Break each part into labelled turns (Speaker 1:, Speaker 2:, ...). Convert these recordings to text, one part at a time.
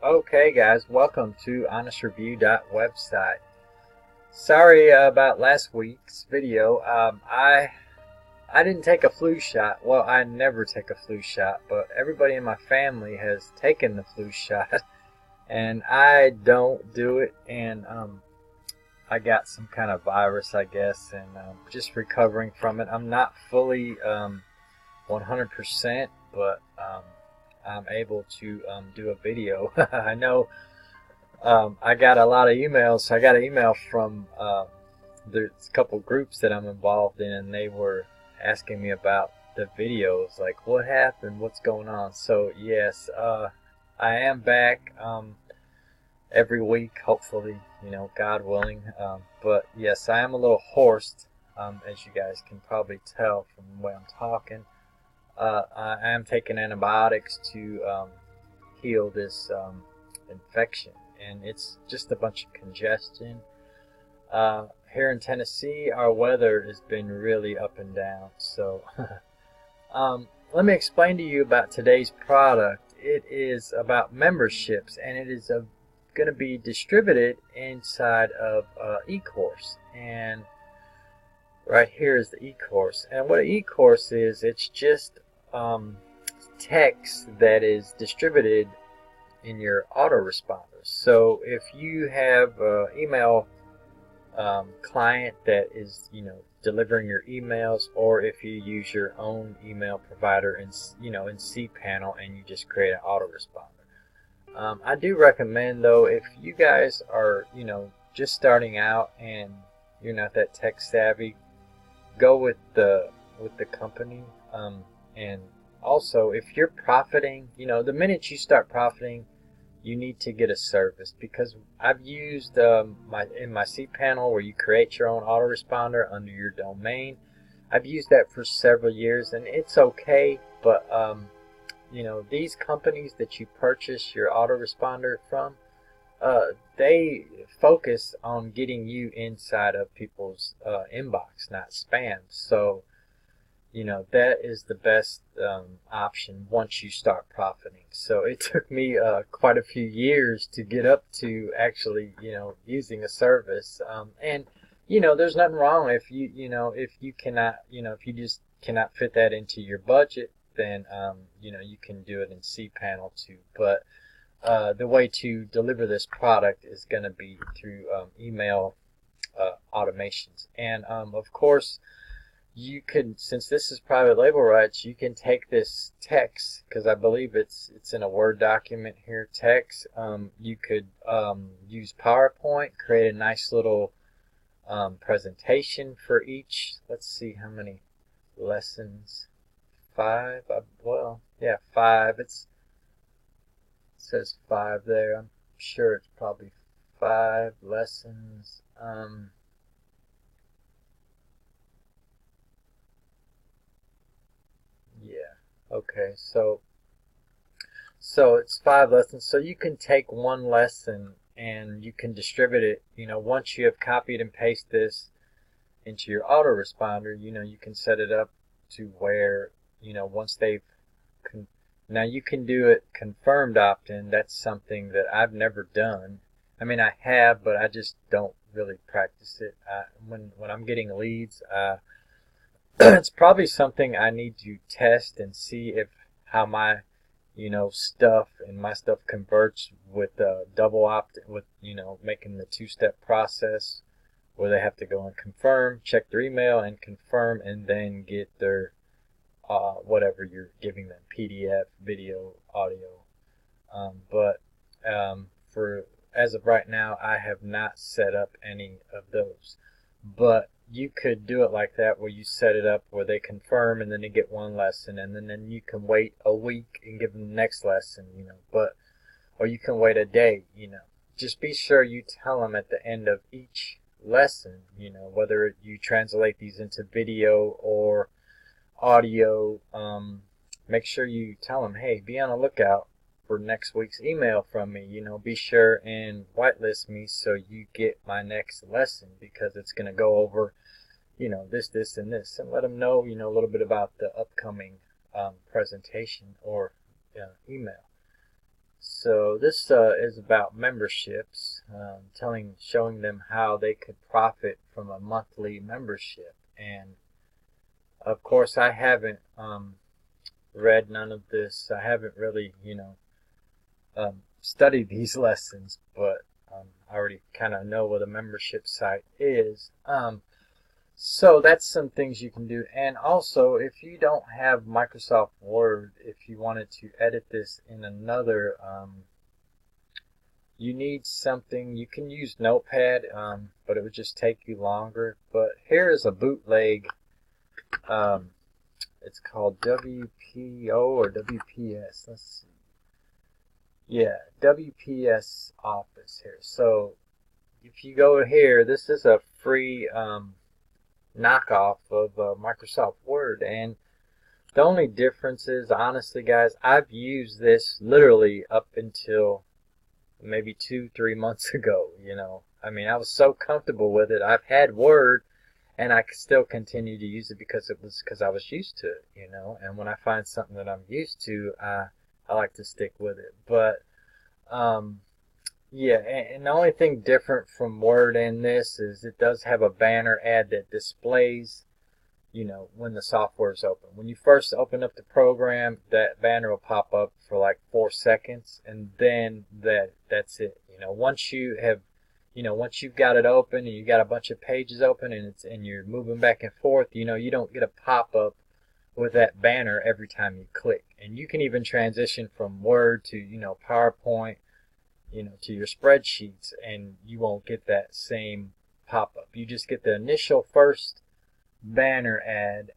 Speaker 1: Okay guys, welcome to honestreview.website. Sorry about last week's video. I didn't take a flu shot. Well, I never take a flu shot, but everybody in my family has taken the flu shot and I don't do it, and I got some kind of virus, I guess, and just recovering from it. I'm not fully 100%, but I'm able to do a video. I know I got a lot of emails. I got an email from there's a couple groups that I'm involved in, and they were asking me about the videos, like what happened, what's going on. So yes, I am back every week, hopefully, God willing. But yes, I am a little hoarse, as you guys can probably tell from the way I'm talking. I am taking antibiotics to heal this infection, and it's just a bunch of congestion. Here in Tennessee, our weather has been really up and down. So let me explain to you about today's product. It is about memberships, and it is going to be distributed inside of eCourse. And right here is the eCourse. And what an eCourse is, it's just text that is distributed in your autoresponders. So if you have an email client that is delivering your emails, or if you use your own email provider in in cPanel and you just create an autoresponder. I do recommend, though, if you guys are just starting out and you're not that tech savvy, go with the company. And also, if you're profiting, the minute you start profiting, you need to get a service, because I've used in my cPanel, where you create your own autoresponder under your domain. I've used that for several years, and it's okay. But these companies that you purchase your autoresponder from, they focus on getting you inside of people's inbox, not spam. So that is the best option once you start profiting. So it took me quite a few years to get up to actually using a service. And there's nothing wrong if if you cannot, if you just cannot fit that into your budget, then you can do it in cPanel too. But the way to deliver this product is going to be through email automations. And of course, you can, since this is private label rights, you can take this text, because I believe it's in a Word document here, text. You could use PowerPoint, create a nice little presentation for each. Let's see how many lessons. 5. Well, yeah, 5. It says 5 there. I'm sure it's probably 5 lessons. Yeah. Okay. So it's 5 lessons. So you can take one lesson and you can distribute it. Once you have copied and pasted this into your autoresponder, you can set it up to where once they've now you can do it confirmed opt-in. That's something that I've never done. I mean, I have, but I just don't really practice it. When I'm getting leads, it's probably something I need to test and see if how my stuff converts with double opt, with making the 2-step process where they have to go and confirm, check their email and confirm, and then get their whatever you're giving them, PDF, video, audio. But for as of right now, I have not set up any of those. But you could do it like that, where you set it up where they confirm and then they get one lesson, and then you can wait a week and give them the next lesson, or you can wait a day. Just be sure you tell them at the end of each lesson, whether you translate these into video or audio. Make sure you tell them, hey, be on the lookout for next week's email from me. Be sure and whitelist me so you get my next lesson, because it's going to go over this and this, and let them know a little bit about the upcoming presentation or email. So this is about memberships, showing them how they could profit from a monthly membership. And of course, I haven't read none of this. I haven't really, studied these lessons, but I already kind of know what a membership site is. So that's some things you can do. And also, if you don't have Microsoft Word, if you wanted to edit this in another, you need something. You can use Notepad, but it would just take you longer. But here is a bootleg. It's called WPO or WPS. Let's see. Yeah, WPS Office here. So if you go here, this is a free knockoff of Microsoft Word, and the only difference is, honestly guys, I've used this literally up until maybe 2-3 months ago. I mean, I was so comfortable with it. I've had Word and I still continue to use it because I was used to it, and when I find something that I'm used to, I like to stick with it. But yeah, and the only thing different from Word in this is it does have a banner ad that displays, when the software is open. When you first open up the program, that banner will pop up for like 4 seconds, and then that's it. Once you've got it open and you got a bunch of pages open and you're moving back and forth, you don't get a pop-up with that banner every time you click. And you can even transition from Word to, PowerPoint, to your spreadsheets, and you won't get that same pop-up. You just get the initial first banner ad,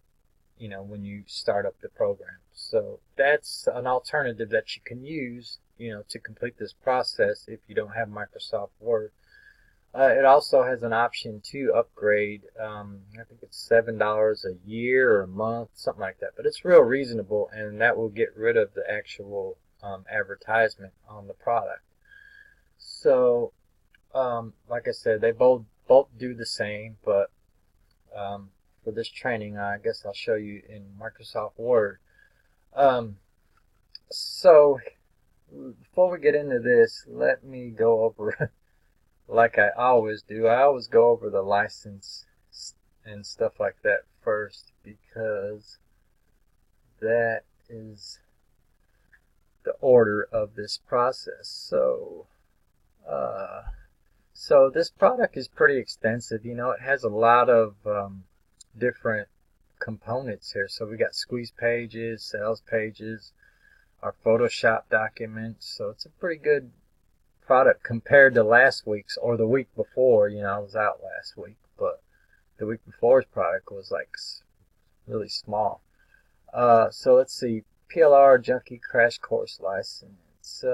Speaker 1: when you start up the program. So that's an alternative that you can use, to complete this process if you don't have Microsoft Word. It also has an option to upgrade. I think it's $7 a year or a month, something like that. But it's real reasonable, and that will get rid of the actual advertisement on the product. So, like I said, they both do the same, but for this training, I guess I'll show you in Microsoft Word. So, before we get into this, let me go over, like I always do, I always go over the license and stuff like that first, because that is the order of this process. So this product is pretty extensive. It has a lot of different components here. So we got squeeze pages, sales pages, our Photoshop documents. So it's a pretty good product compared to last week's or the week before. I was out last week, but the week before's product was like really small. So let's see, PLR Junkie Crash Course License.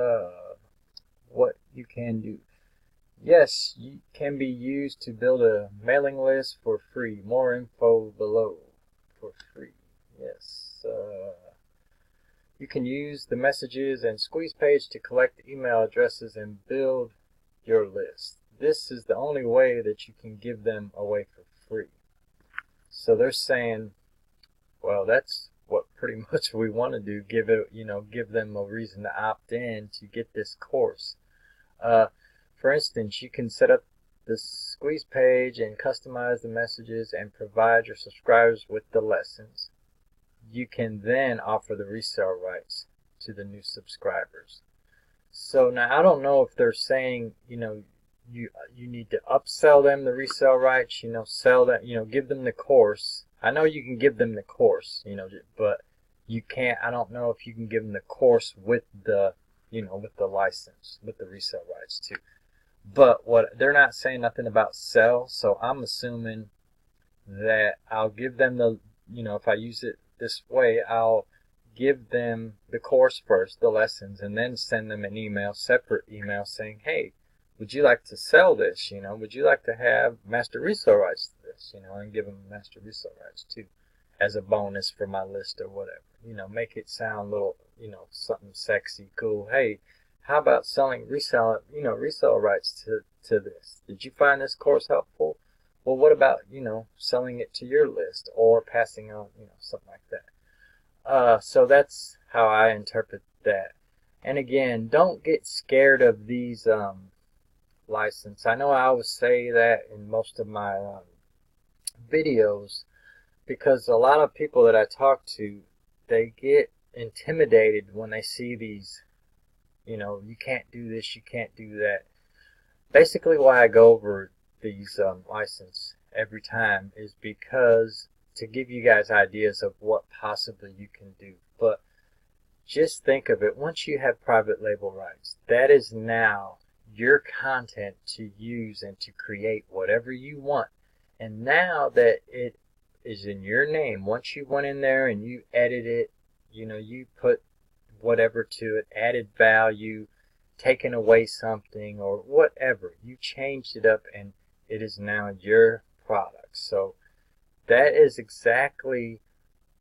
Speaker 1: What you can do. Yes, you can be used to build a mailing list for free. More info below for free. Yes. You can use the messages and squeeze page to collect email addresses and build your list. This is the only way that you can give them away for free. So they're saying, well, that's what pretty much we want to do. Give them a reason to opt in to get this course. For instance, you can set up the squeeze page and customize the messages and provide your subscribers with the lessons. You can then offer the resale rights to the new subscribers. So now I don't know if they're saying, you need to upsell them the resale rights, sell that, give them the course. I know you can give them the course, but you can't, I don't know if you can give them the course with the, with the license, with the resale rights too. But what they're not saying nothing about sell, so I'm assuming that I'll give them the, if I use it this way, I'll give them the course first, the lessons, and then send them an email, separate email saying, hey, would you like to sell this? Would you like to have master resale rights to this? And give them master resale rights too as a bonus for my list or whatever. Make it sound a little, something sexy, cool. Hey, how about selling resale rights to this? Did you find this course helpful? Well, what about, selling it to your list or passing on, something like that. So that's how I interpret that. And again, don't get scared of these license. I know I always say that in most of my videos, because a lot of people that I talk to, they get intimidated when they see these, you can't do this, you can't do that. Basically why I go over these license every time is because to give you guys ideas of what possibly you can do. But just think of it, once you have private label rights, that is now your content to use and to create whatever you want. And now that it is in your name, once you went in there and you edit it, you put whatever to it, added value, taken away something or whatever, you changed it up and it is now your product. So that is exactly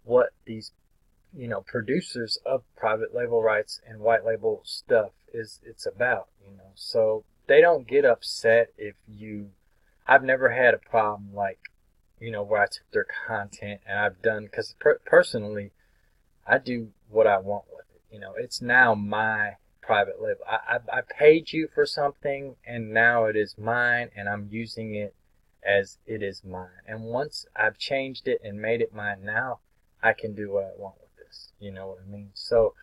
Speaker 1: what these producers of private label rights and white label stuff it's about. So they don't get upset if I've never had a problem like where I took their content and I've done, because personally I do what I want with it. It's now my private label. I paid you for something and now it is mine and I'm using it as it is mine. And once I've changed it and made it mine, now I can do what I want with this. You know what I mean? So,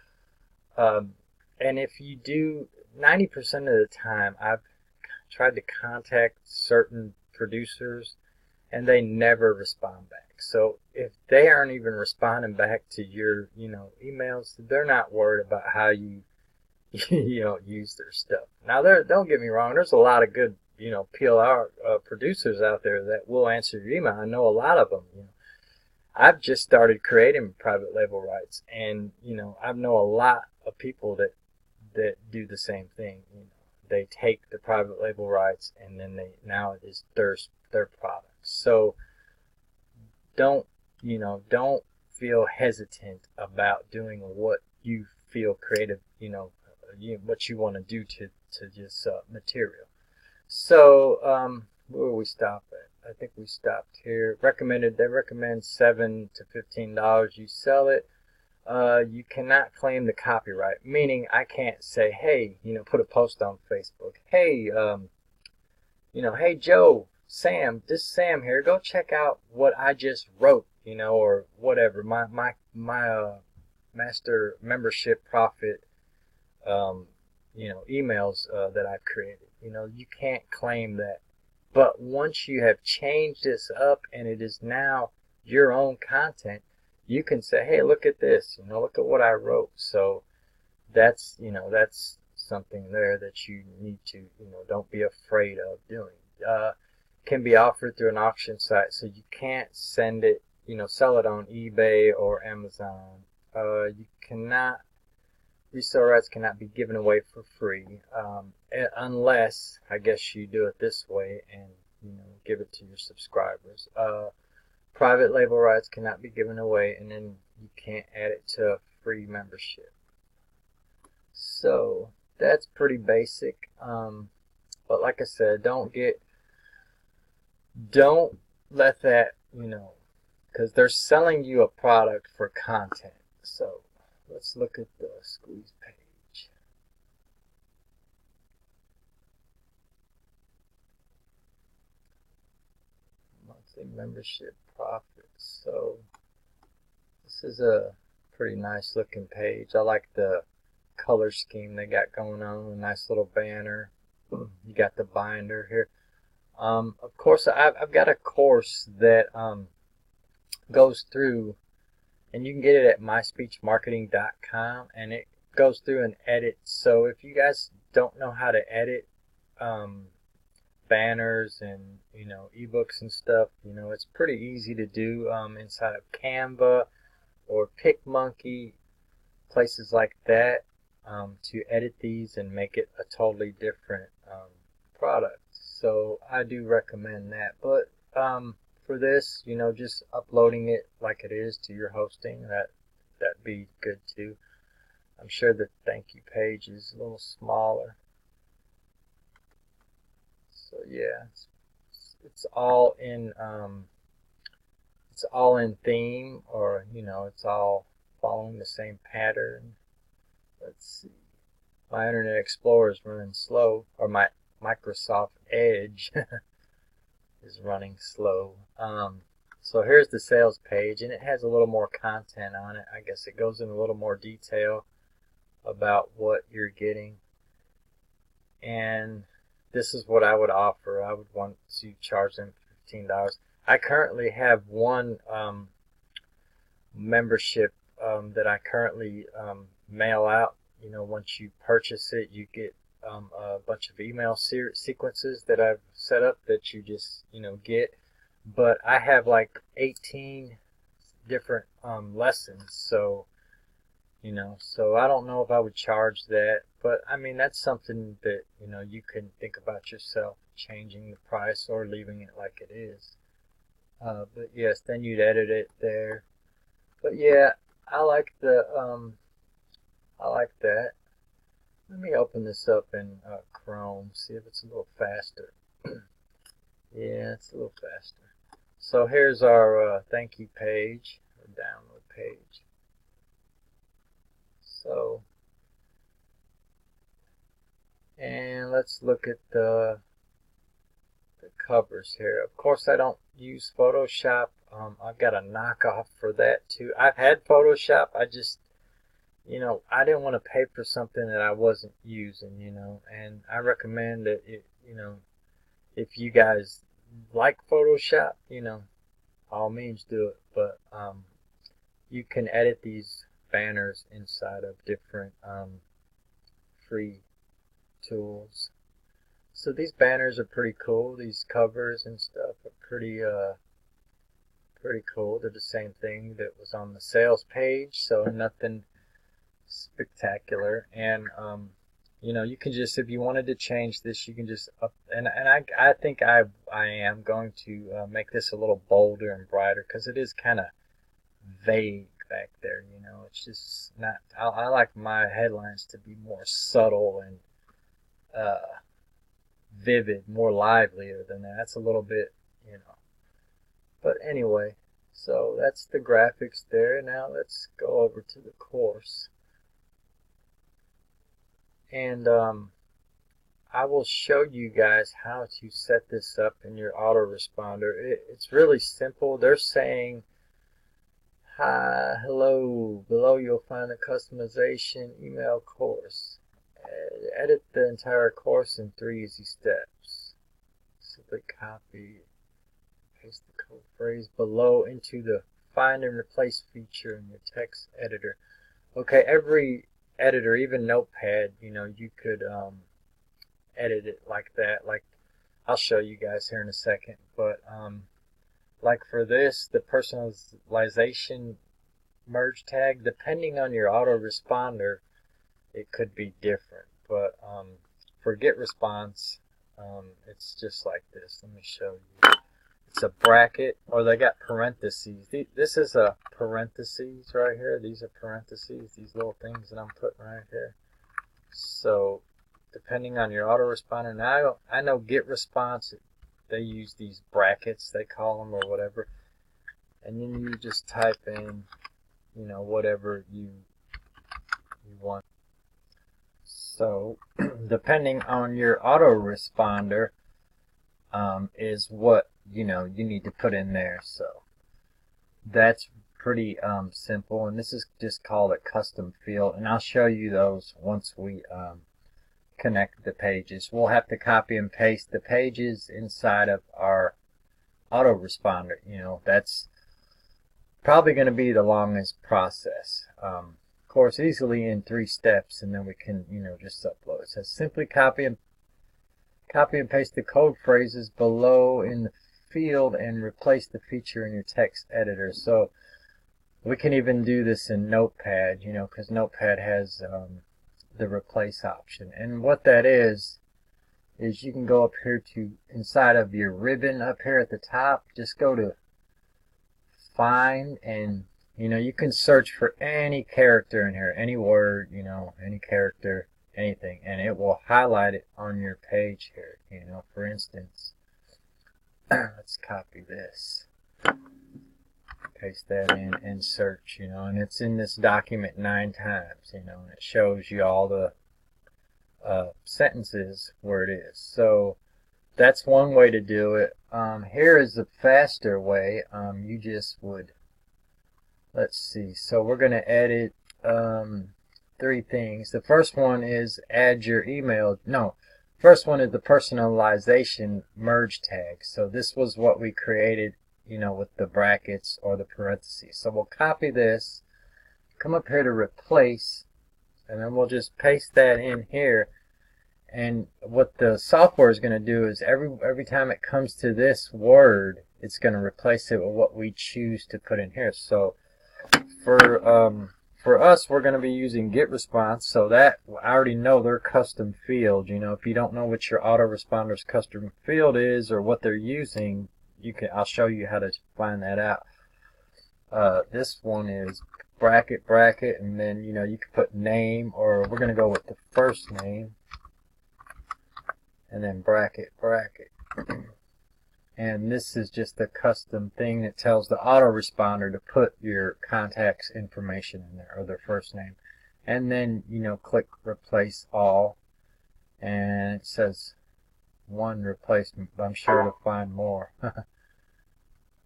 Speaker 1: and if you do, 90% of the time, I've tried to contact certain producers and they never respond back. So if they aren't even responding back to your, emails, they're not worried about how you, use their stuff. Now, don't get me wrong. There's a lot of good, PLR producers out there that will answer your email. I know a lot of them. I've just started creating private label rights, and I know a lot of people that do the same thing. They take the private label rights, and then now it is their product. So don't feel hesitant about doing what you feel creative, what you want to do to this material. So where will we stop at? I think we stopped here. They recommend $7 to $15. You sell it. You cannot claim the copyright, meaning I can't say, hey, put a post on Facebook. Hey, hey Joe, Sam, this is Sam here. Go check out what I just wrote, or whatever. My master membership profit, emails that I've created. You can't claim that. But once you have changed this up and it is now your own content, you can say, hey, look at this, look at what I wrote. So that's something there that you need to, don't be afraid of doing. Can be offered through an auction site, so you can't send it, sell it on eBay or Amazon. Resale rights cannot be given away for free, unless, I guess, you do it this way and give it to your subscribers. Private label rights cannot be given away, and then you can't add it to a free membership. So that's pretty basic. But like I said, don't let that, because they're selling you a product for content. So let's look at the squeeze page. Monthly membership profits. So this is a pretty nice looking page. I like the color scheme they got going on. A nice little banner. You got the binder here. Of course, I've got a course that goes through, and you can get it at myspeechmarketing.com, and it goes through and edits. So if you guys don't know how to edit banners and ebooks and stuff, it's pretty easy to do inside of Canva or PicMonkey, places like that, to edit these and make it a totally different product. So I do recommend that. But for this, just uploading it like it is to your hosting, that'd be good too. I'm sure the thank you page is a little smaller. So yeah, it's all in theme, or it's all following the same pattern. Let's see. My Internet Explorer is running slow, or my Microsoft Edge is running slow. So here's the sales page, and it has a little more content on it. I guess it goes in a little more detail about what you're getting. And this is what I would offer. I would want to charge them $15. I currently have one membership that I currently mail out. You know, once you purchase it, you get a bunch of email sequences that I've set up that you just, you know, get. But I have like 18 different lessons, so, you know, so I don't know if I would charge that. But I mean, that's something that, you know, you can think about yourself, changing the price or leaving it like it is. But yes, then you'd edit it there. But yeah, I like I like that. Let me open this up in Chrome, see if it's a little faster. Yeah, it's a little faster. So here's our thank you page, or download page. So, and let's look at the covers here. Of course, I don't use Photoshop. I've got a knockoff for that too. I've had Photoshop. I just, you know, I didn't want to pay for something that I wasn't using, you know. And I recommend that, you know, if you guys like Photoshop, you know, all means do it. But you can edit these banners inside of different free tools. So these banners are pretty cool. These covers and stuff are pretty cool. They're the same thing that was on the sales page, so nothing spectacular. And you know, you can just, if you wanted to change this, you can just up, and I think I am going to make this a little bolder and brighter, because it is kind of vague back there, you know. It's just not, I like my headlines to be more subtle and vivid, more livelier than that. That's a little bit, you know. But anyway, so that's the graphics there. Now let's go over to the course. And I will show you guys how to set this up in your autoresponder. It's really simple. They're saying, hi, hello, below you'll find the customization email course. Edit the entire course in 3 easy steps. Simply copy, paste the code phrase below into the find and replace feature in your text editor. Okay, every editor, even Notepad, you know, you could edit it like that. Like, I'll show you guys here in a second. But like for this, the personalization merge tag, depending on your autoresponder, it could be different. But for GetResponse, it's just like this. Let me show you. It's a bracket, or they got parentheses. This is a parentheses right here. These are parentheses, these little things that I'm putting right here. So depending on your autoresponder, now I know GetResponse, they use these brackets, they call them, or whatever. And then you just type in, you know, whatever you want. So depending on your autoresponder is what, you know, you need to put in there. So that's pretty simple, and this is just called a custom field, and I'll show you those once we connect the pages. We'll have to copy and paste the pages inside of our autoresponder. You know, that's probably going to be the longest process. Of course, easily in 3 steps, and then we can, you know, just upload. It says simply copy and paste the code phrases below in the field and replace the feature in your text editor. So we can even do this in Notepad, you know, because Notepad has the replace option. And what that is you can go up here to inside of your ribbon up here at the top, just go to find, and you know, you can search for any character in here, any word, you know, any character, anything, and it will highlight it on your page here. You know, for instance, let's copy this, paste that in and search, you know, and it's in this document 9 times, you know, and it shows you all the sentences where it is. So that's one way to do it. Here is the faster way. You just would, let's see, so we're going to edit three things. The first one is add your email. No, first one is the personalization merge tag. So this was what we created, with the brackets or the parentheses. So we'll copy this, come up here to replace, and then we'll just paste that in here. And what the software is going to do is every time it comes to this word, it's going to replace it with what we choose to put in here. So for us, we're going to be using GetResponse, so that I already know their custom field. If you don't know what your autoresponder's custom field is or what they're using, I'll show you how to find that out. This one is bracket, and then you can put name, or we're going to go with the first name, and then bracket. And this is just a custom thing that tells the autoresponder to put your contact's information in there, or their first name. And then, click replace all. And it says one replacement, but I'm sure it'll find more.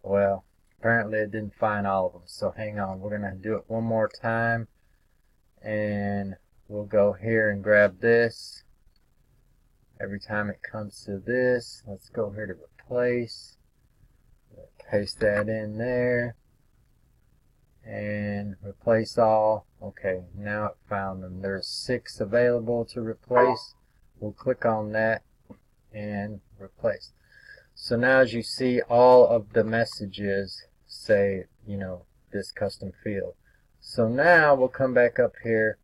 Speaker 1: Well, apparently it didn't find all of them. So hang on, we're going to do it one more time. And we'll go here and grab this. Every time it comes to this, let's go here to replace, paste that in there, and replace all. Okay, now it found them. There's 6 available to replace. We'll click on that and replace. So now as you see, all of the messages say, this custom field. So now we'll come back up here,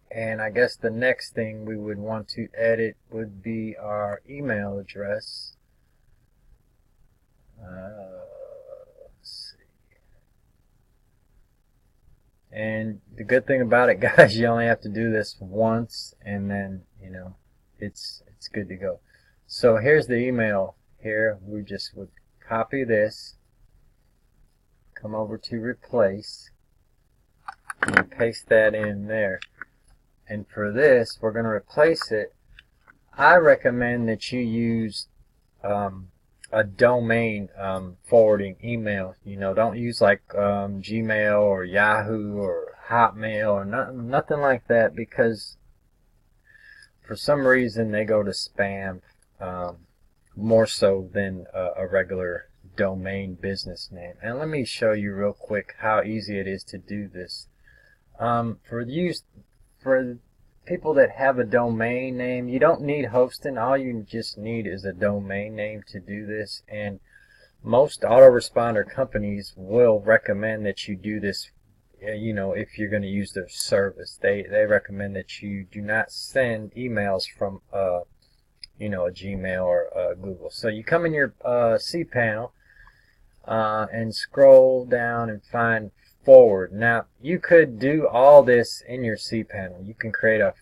Speaker 1: and I guess the next thing we would want to edit would be our email address. Let's see. And the good thing about it, guys, you only have to do this once, and then it's good to go. So here's the email. Here we just would copy this, come over to replace, and paste that in there. And for this, we're going to replace it. I recommend that you use a domain forwarding email. Don't use like Gmail or Yahoo or Hotmail or nothing like that, because for some reason they go to spam more so than a regular domain business name. And let me show you real quick how easy it is to do this. For people that have a domain name, you don't need hosting. All you just need is a domain name to do this. And most autoresponder companies will recommend that you do this, if you're going to use their service. They recommend that you do not send emails from a Gmail or Google. So you come in your cPanel and scroll down and find forward. Now you could do all this in your cPanel. You can create a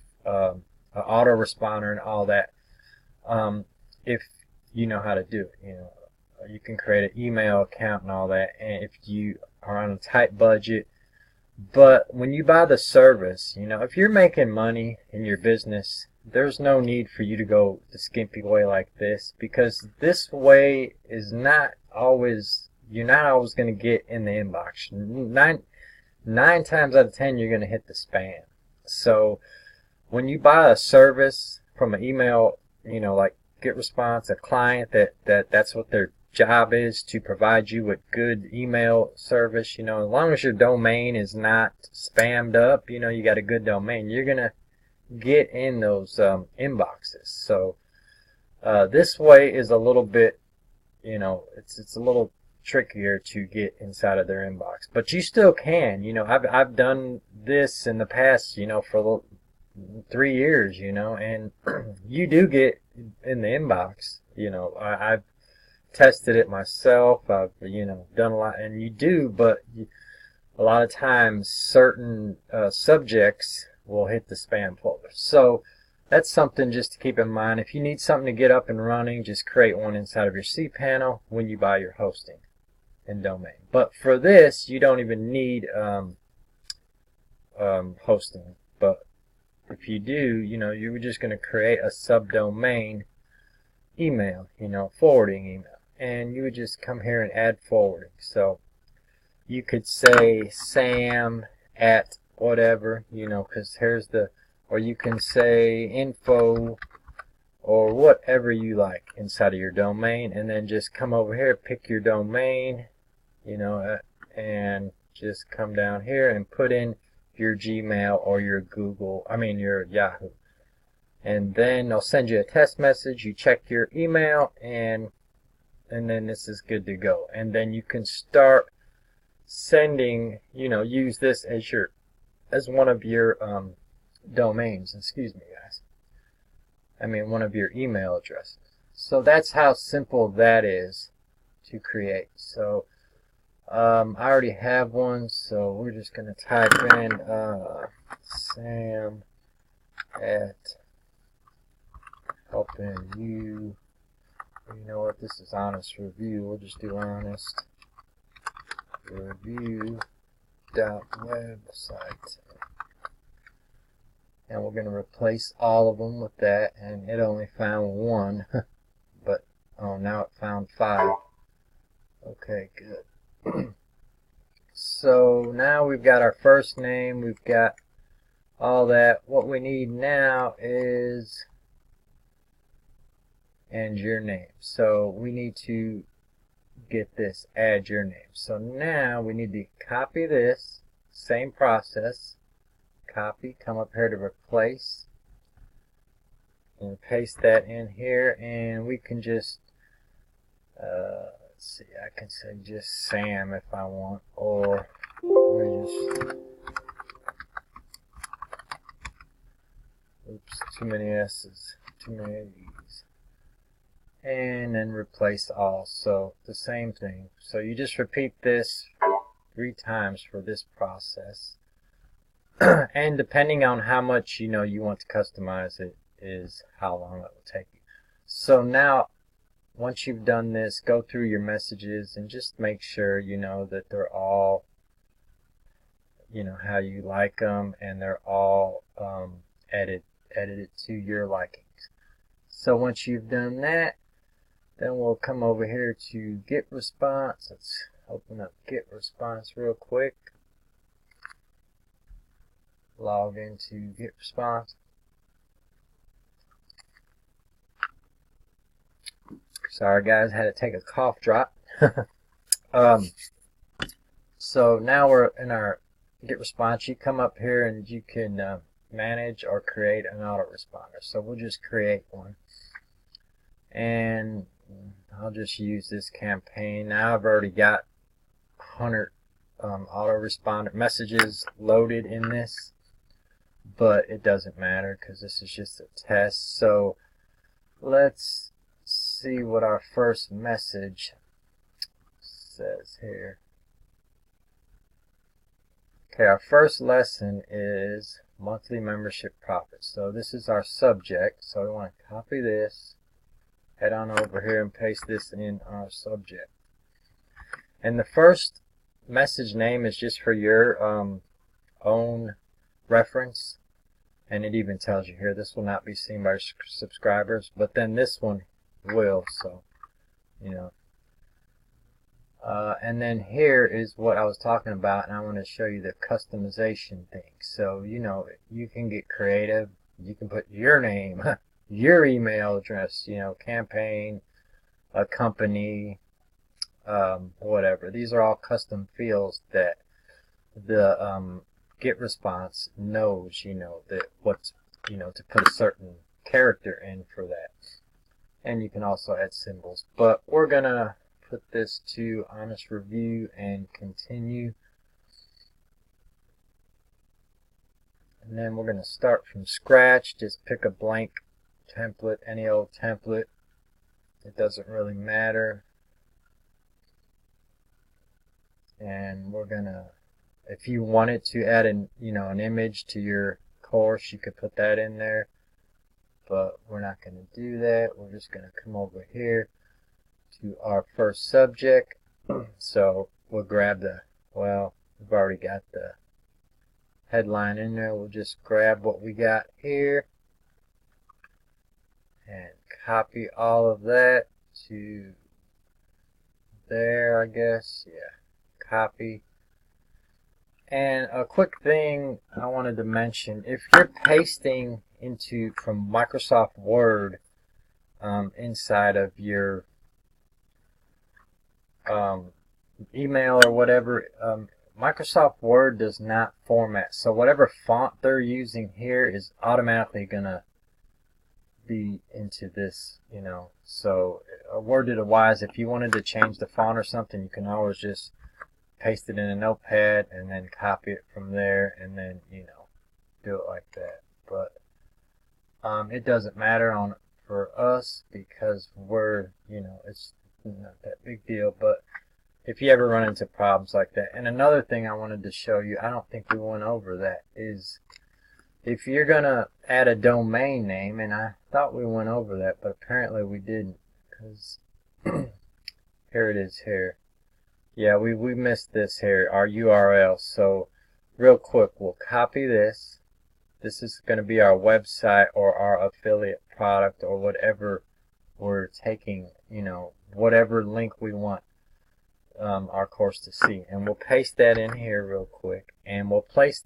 Speaker 1: autoresponder and all that if you know how to do it. You can create an email account and all that, and if you are on a tight budget. But when you buy the service, if you're making money in your business, there's no need for you to go the skimpy way like this, because this way is not always, you're not always going to get in the inbox. Nine times out of 10 you're going to hit the spam. So when you buy a service from an email, like GetResponse, a client that's what their job is, to provide you with good email service. As long as your domain is not spammed up, you got a good domain, you're going to get in those inboxes. So this way is a little bit, it's a little trickier to get inside of their inbox, but you still can. I've done this in the past, for 3 years, and you do get in the inbox. I've tested it myself. I've done a lot, and you do, but a lot of times certain subjects will hit the spam folder. So that's something just to keep in mind. If you need something to get up and running, just create one inside of your cPanel when you buy your hosting and domain. But for this, you don't even need hosting. But if you do, you're just going to create a subdomain email, forwarding email, and you would just come here and add forwarding. So you could say Sam at whatever, because here's the, or you can say info or whatever you like inside of your domain, and then just come over here, pick your domain, and just come down here and put in your Gmail or your your Yahoo. And then they'll send you a test message, you check your email, and then this is good to go. And then you can start sending, use this as one of your domains, excuse me guys. One of your email addresses. So that's how simple that is to create. So I already have one, so we're just going to type in Sam at helping you. You know what? This is honest review. We'll just do honest review.website. And we're going to replace all of them with that, and it only found one. But now it found 5. Okay, good. So now we've got our first name, we've got all that. What we need now is and your name. So we need to get this, add your name. So now we need to copy this, same process, copy, come up here to replace, and paste that in here, and we can just let's see, I can say just Sam if I want, or oops, too many S's, too many E's, and then replace all. So the same thing. So you just repeat this 3 times for this process. And depending on how much you want to customize it is how long it will take you. So now once you've done this, go through your messages and just make sure that they're all how you like them, and they're all edited to your likings. So once you've done that, then we'll come over here to Get Response. Let's open up Get Response real quick. Log into Get Response. Sorry guys, I had to take a cough drop. So now we're in our Get Response. You come up here and you can manage or create an autoresponder. So we'll just create one. And I'll just use this campaign. Now I've already got 100 autoresponder messages loaded in this, but it doesn't matter because this is just a test. So let's see what our first message says here. Okay, our first lesson is monthly membership profits. So this is our subject. So we want to copy this, head on over here and paste this in our subject. And the first message name is just for your own reference, and it even tells you here this will not be seen by subscribers, but then this one will. So and then here is what I was talking about, and I want to show you the customization thing. So you can get creative. You can put your name, your email address, campaign, a company, whatever. These are all custom fields that the Get Response knows, that what's, to put a certain character in for that. And you can also add symbols. But we're gonna put this to honest review and continue. And then we're gonna start from scratch. Just pick a blank template, any old template. It doesn't really matter. And we're gonna, if you wanted to add an image to your course, you could put that in there, but we're not going to do that. We're just going to come over here to our first subject. So we'll grab we've already got the headline in there. We'll just grab what we got here and copy all of that to there, I guess. Yeah, copy. And a quick thing I wanted to mention, if you're pasting into from Microsoft Word inside of your email or whatever, Microsoft Word does not format. So whatever font they're using here is automatically going to be into this, you know. So a word to the wise, if you wanted to change the font or something, you can always just paste it in a notepad and then copy it from there and then, you know, do it like that. But it doesn't matter for us because we're, you know, it's not that big deal. But if you ever run into problems like that. And another thing I wanted to show you, I don't think we went over that, is if you're going to add a domain name, and I thought we went over that, but apparently we didn't, because here it is here. Yeah, we missed this here, our URL. So real quick, we'll copy this. This is going to be our website or our affiliate product or whatever we're taking, you know, whatever link we want our course to see. And we'll paste that in here real quick. And we'll replace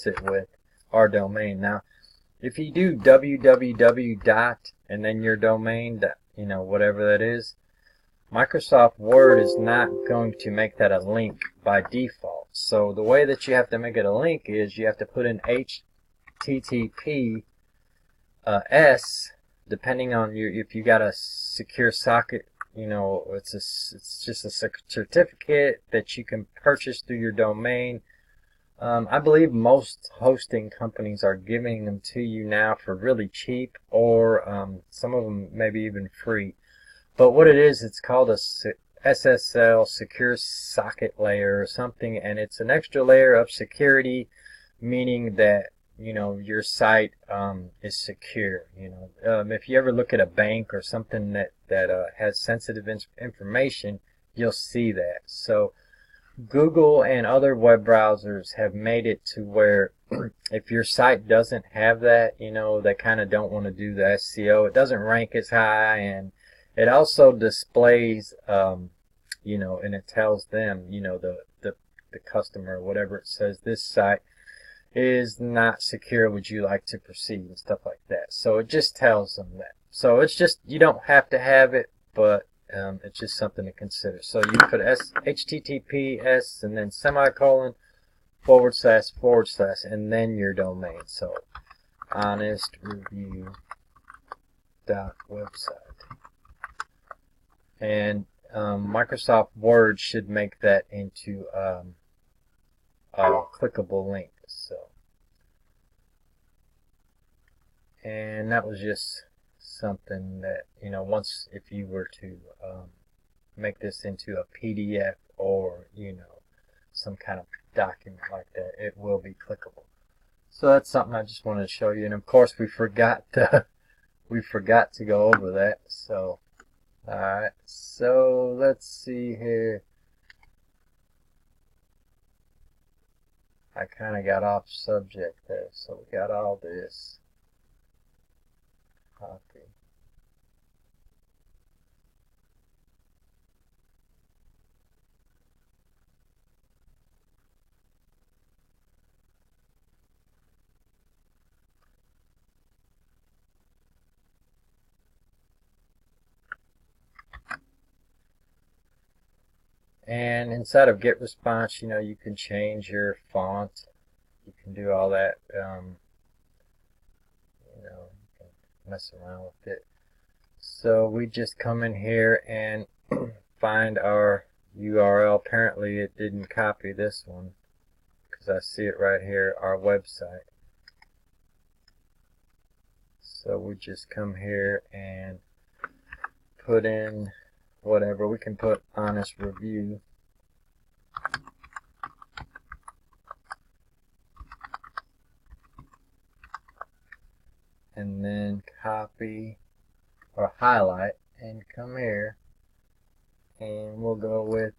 Speaker 1: it with our domain. Now, if you do www dot and then your domain, you know, whatever that is, Microsoft Word is not going to make that a link by default. So the way that you have to make it a link is you have to put in HTTP S, depending on if you got a secure socket, you know, it's just a certificate that you can purchase through your domain. I believe most hosting companies are giving them to you now for really cheap, or some of them maybe even free. But what it is, it's called a SSL, Secure Socket Layer or something, and it's an extra layer of security, meaning that, you know, your site is secure. You know, if you ever look at a bank or something that has sensitive information, you'll see that. So Google and other web browsers have made it to where if your site doesn't have that, you know, they kind of don't want to do the SEO. It doesn't rank as high, and it also displays, you know, and it tells them, you know, the customer, whatever, it says this site is not secure, would you like to proceed, and stuff like that. So it just tells them that. So it's just, you don't have to have it, but it's just something to consider. So you put HTTPS and then semicolon / / and then your domain. So honestreview.website. And Microsoft Word should make that into a clickable link. So, and that was just something that, you know, once if you were to make this into a PDF or, you know, some kind of document like that, it will be clickable. So that's something I just wanted to show you. And of course we forgot to go over that. So alright, so let's see here. I kind of got off subject there. So we got all this. Copy. And inside of GetResponse, you know, you can change your font. You can do all that. You know, you can mess around with it. So we just come in here and find our URL. Apparently it didn't copy this one because I see it right here, our website. So we just come here and put in whatever. We can put honest review. And then copy or highlight and come here, and we'll go with,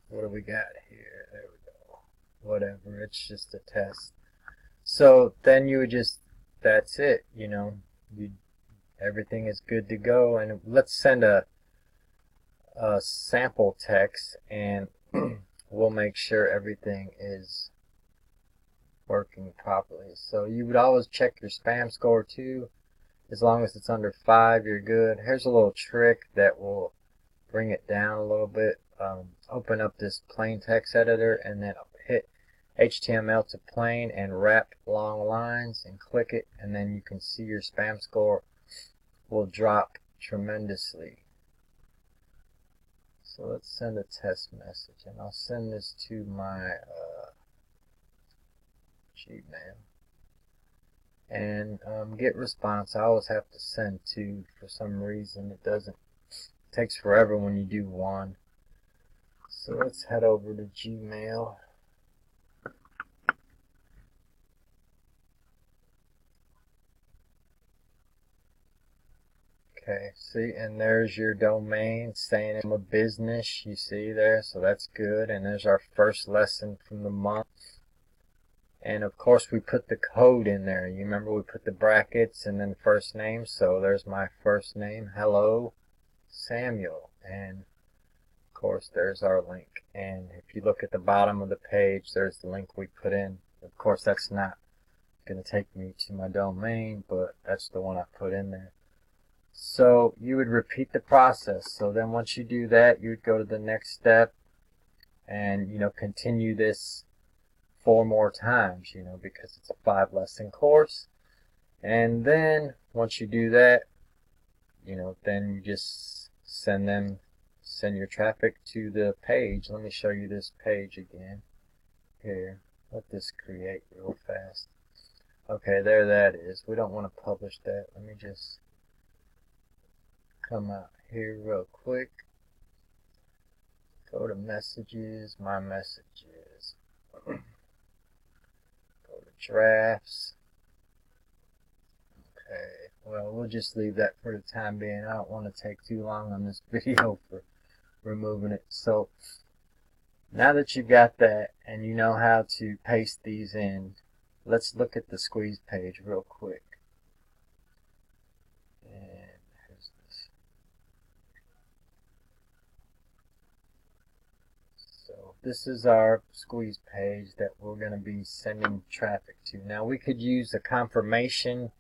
Speaker 1: what do we got here? There we go. whatever, it's just a test. So then you would just, that's it, you know, everything is good to go. And let's send a sample text, and we'll make sure everything is working properly. So you would always check your spam score too. As long as it's under 5, you're good. Here's a little trick that will bring it down a little bit. Open up this plain text editor and then hit HTML to plain and wrap long lines and click it, and then you can see your spam score will drop tremendously. So let's send a test message, and I'll send this to my Gmail. And get response. I always have to send 2 for some reason. It takes forever when you do 1. So let's head over to Gmail. Okay, see, and there's your domain saying I'm a business, you see there, so that's good. And there's our first lesson from the month. And of course we put the code in there. You remember we put the brackets and then first name, so there's my first name, hello Samuel, and of course there's our link. And if you look at the bottom of the page, there's the link we put in. Of course that's not going to take me to my domain, but that's the one I put in there. So you would repeat the process. So then once you do that, you would go to the next step and, you know, continue this 4 more times, you know, because it's a 5-lesson course. And then once you do that, you know, then you just send your traffic to the page. Let me show you this page again. Here, let this create real fast. Okay, there that is. We don't want to publish that. Let me just come out here real quick. Go to messages, my messages. Go to drafts. Okay, well, we'll just leave that for the time being. I don't want to take too long on this video for removing it. So now that you've got that and you know how to paste these in, let's look at the squeeze page real quick. And here's this. So this is our squeeze page that we're going to be sending traffic to. Now we could use a confirmation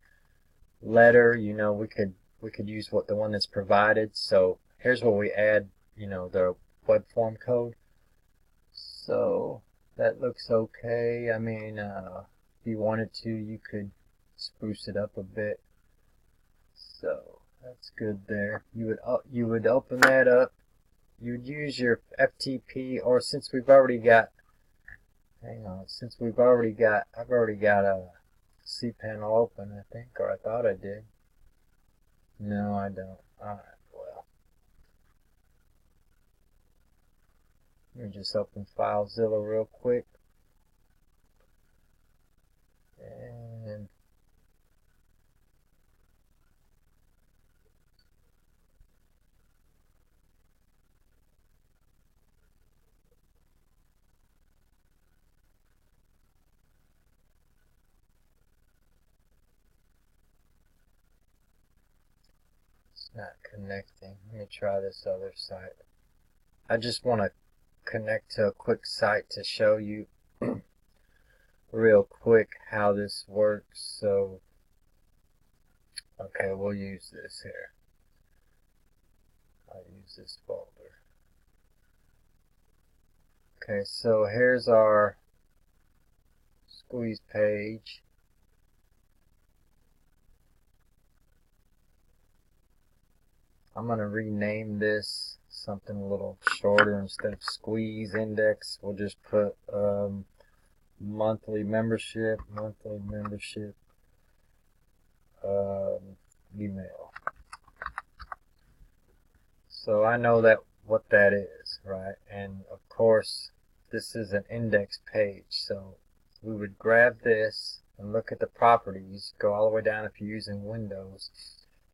Speaker 1: letter, you know, we could use the one that's provided. So here's where we add, you know, the web form code. So that looks okay. I mean, if you wanted to, you could spruce it up a bit. So that's good there. You would open that up. You would use your FTP, or since we've already got, I've already got a cPanel open, I think, or I thought I did. No, I don't. Alright, well. Let me just open FileZilla real quick. And it's not connecting. Let me try this other site. I just want to connect to a quick site to show you real quick how this works. So okay, we'll use this here. I'll use this folder. Okay, so here's our squeeze page. I'm going to rename this something a little shorter. Instead of squeeze index, we'll just put monthly membership email. So I know what that is, right? And of course this is an index page, so we would grab this and look at the properties, go all the way down if you're using Windows,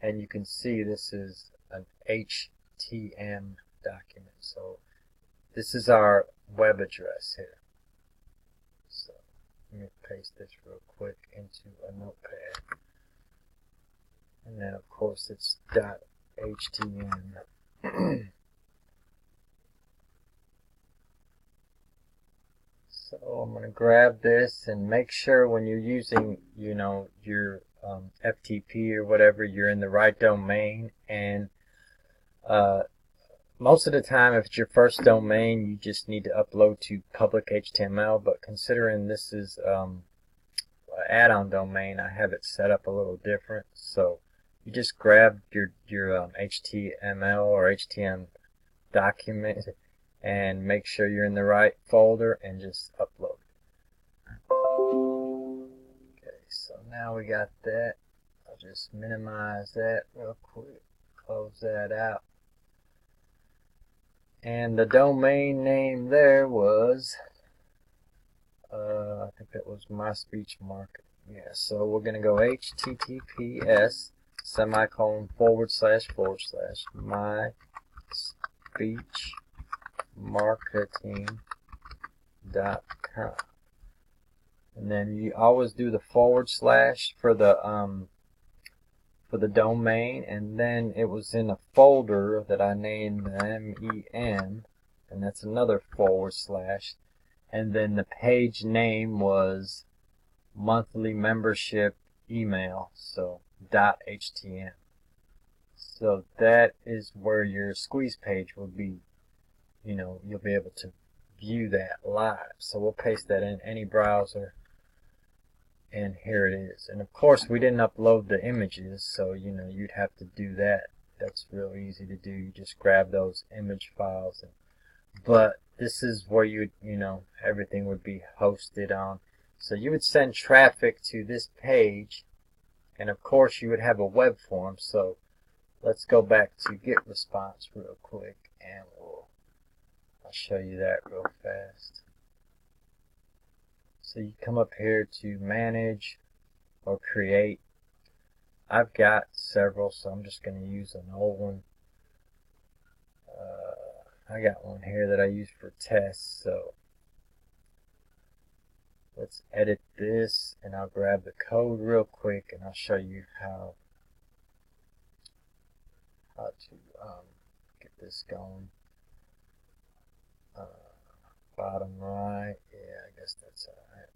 Speaker 1: and you can see this is an HTML document. So this is our web address here. me paste this real quick into a notepad. And then of course it's .htm. So I'm going to grab this and make sure when you're using, your FTP or whatever, you're in the right domain. And most of the time, if it's your first domain, you just need to upload to public HTML. But considering this is an add-on domain, I have it set up a little different. So you just grab your HTML or HTML document and make sure you're in the right folder and just upload it. Okay, so now we got that. I'll just minimize that real quick, close that out. And the domain name there was, I think that was My Speech Marketing. Yeah, so we're going to go HTTPS // my speech marketing.com, and then you always do the / for the domain, and then it was in a folder that I named MEM, and that's another /, and then the page name was monthly membership email, so .htm. So that is where your squeeze page will be. You'll be able to view that live. So we'll paste that in any browser, and here it is. And of course we didn't upload the images, so you'd have to do that. That's real easy to do. You just grab those image files, but this is where everything would be hosted on. So you would send traffic to this page, and of course you would have a web form. So let's go back to GetResponse real quick, and I'll show you that real fast. So you come up here to manage or create. I've got several, so I'm just going to use an old one. I got one here that I use for tests, so let's edit this, and I'll grab the code real quick and I'll show you how to get this going. Bottom right, yeah, I guess that's alright.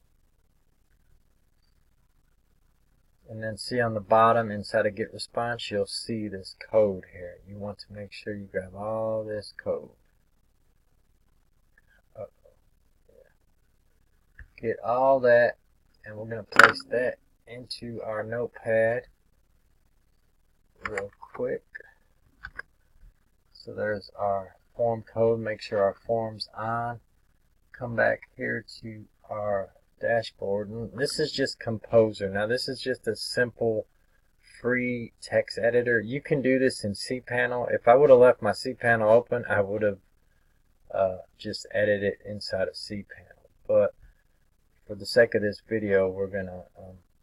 Speaker 1: And then see on the bottom inside of GetResponse, you'll see this code here. You want to make sure you grab all this code. Get all that, and we're going to place that into our notepad real quick. So there's our form code. Make sure our form's on. Come back here to our dashboard. And this is just Composer. Now this is just a simple free text editor. You can do this in cPanel. If I would have left my cPanel open, I would have just edited it inside of cPanel. But for the sake of this video, we're going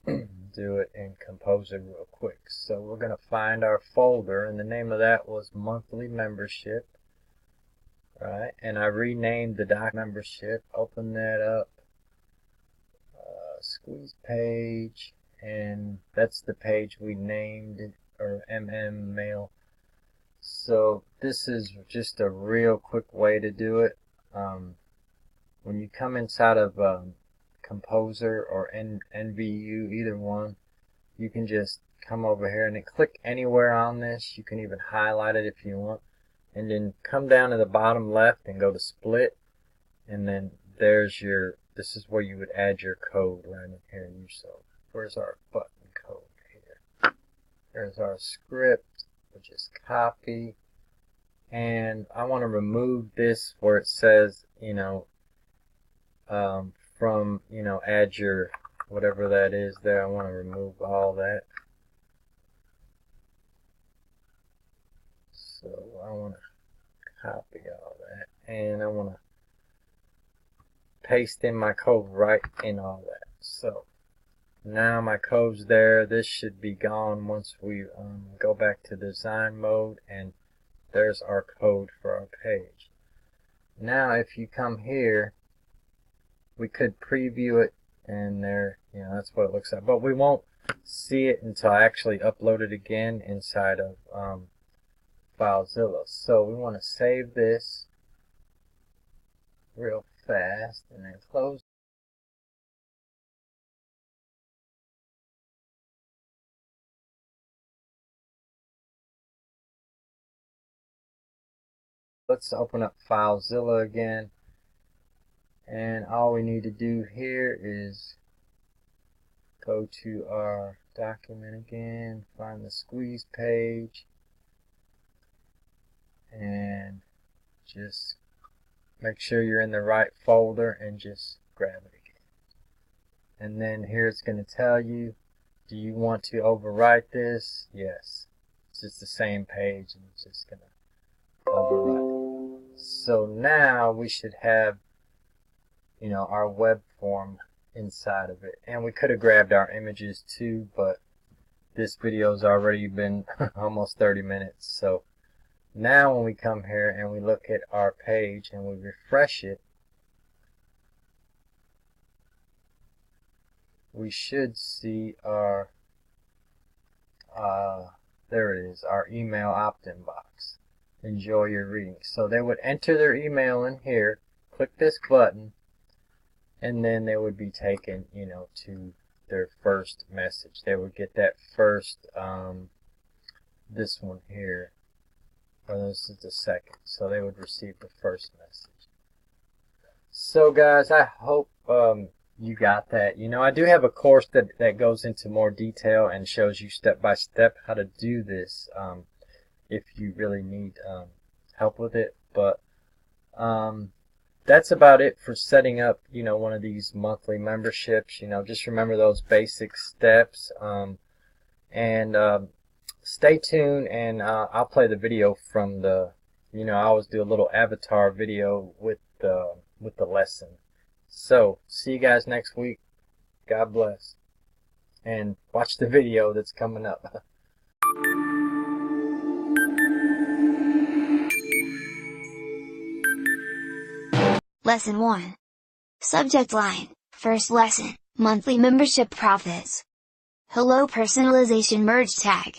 Speaker 1: to do it in Composer real quick. So we're going to find our folder, and the name of that was Monthly Membership. Right, and I renamed the doc membership. Open that up, squeeze page, and that's the page we named it, or MM mail. So this is just a real quick way to do it. When you come inside of Composer or NVU, either one, you can just come over here and then click anywhere on this. You can even highlight it if you want. And then come down to the bottom left and go to split, and then there's this is where you would add your code right in here. So where's our button code here? There's our script, which is copy, and I want to remove this where it says from add your whatever that is there. I want to remove all that. So I want to copy all that, and I want to paste in my code right in all that. So now my code's there. This should be gone once we go back to design mode, and there's our code for our page. Now if you come here, we could preview it and there, that's what it looks like. But we won't see it until I actually upload it again inside of FileZilla. So we want to save this real fast and then close. Let's open up FileZilla again, and all we need to do here is go to our document again, find the squeeze page, and just make sure you're in the right folder and just grab it again. And then here it's going to tell you, do you want to overwrite this? Yes. It's just the same page, and it's just going to overwrite. So now we should have, our web form inside of it. And we could have grabbed our images too, but this video's already been almost 30 minutes. So now when we come here and we look at our page and we refresh it, we should see our, there it is, our email opt-in box. Enjoy your reading. So they would enter their email in here, click this button, and then they would be taken, to their first message. They would get that first, this one here, or this is the second. So they would receive the first message. So guys, I hope you got that. I do have a course that goes into more detail and shows you step by step how to do this. If you really need help with it, but that's about it for setting up one of these monthly memberships. Just remember those basic steps, and stay tuned, and I'll play the video from the I always do a little avatar video with the lesson. So see you guys next week. God bless, and watch the video that's coming up.
Speaker 2: Lesson 1. Subject line, first lesson, monthly membership profits. Hello Personalization Merge Tag.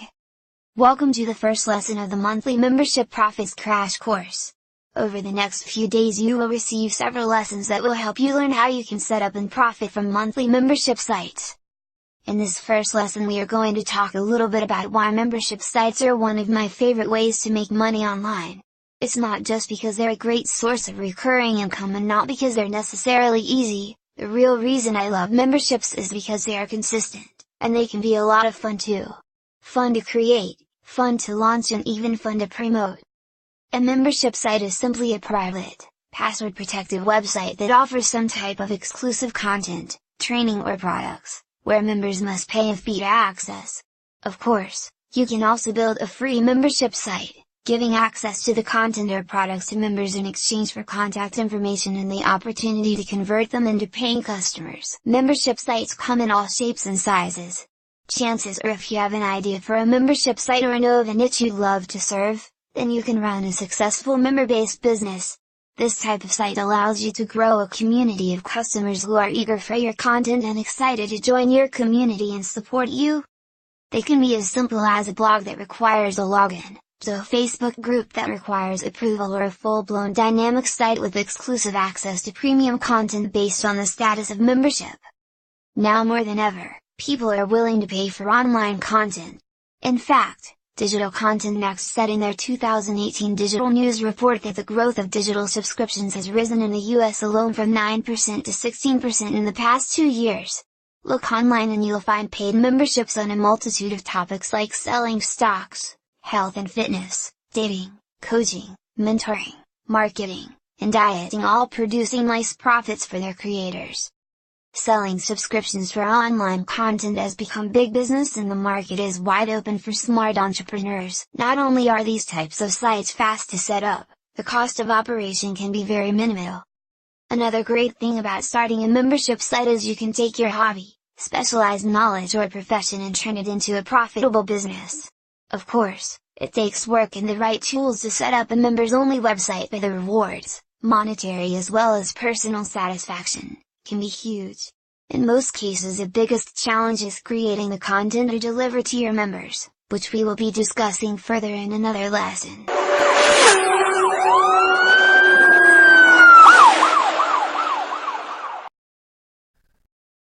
Speaker 2: Welcome to the first lesson of the monthly membership profits crash course. Over the next few days you will receive several lessons that will help you learn how you can set up and profit from monthly membership sites. In this first lesson we are going to talk a little bit about why membership sites are one of my favorite ways to make money online. It's not just because they're a great source of recurring income and not because they're necessarily easy. The real reason I love memberships is because they are consistent, and they can be a lot of fun too. Fun to create, fun to launch, and even fun to promote. A membership site is simply a private, password-protected website that offers some type of exclusive content, training or products, where members must pay a fee to access. Of course, you can also build a free membership site, giving access to the content or products to members in exchange for contact information and the opportunity to convert them into paying customers. Membership sites come in all shapes and sizes. Chances are if you have an idea for a membership site or know of a niche you'd love to serve, then you can run a successful member-based business. This type of site allows you to grow a community of customers who are eager for your content and excited to join your community and support you. They can be as simple as a blog that requires a login, to a Facebook group that requires approval, or a full-blown dynamic site with exclusive access to premium content based on the status of membership. Now more than ever, people are willing to pay for online content. In fact, Digital Content Next said in their 2018 digital news report that the growth of digital subscriptions has risen in the US alone from 9% to 16% in the past 2 years. Look online and you'll find paid memberships on a multitude of topics like selling stocks, health and fitness, dating, coaching, mentoring, marketing, and dieting, all producing nice profits for their creators. Selling subscriptions for online content has become big business and the market is wide open for smart entrepreneurs. Not only are these types of sites fast to set up, the cost of operation can be very minimal. Another great thing about starting a membership site is you can take your hobby, specialized knowledge or profession and turn it into a profitable business. Of course, it takes work and the right tools to set up a members-only website, but the rewards, monetary as well as personal satisfaction, can be huge. In most cases the biggest challenge is creating the content to deliver to your members, which we will be discussing further in another lesson.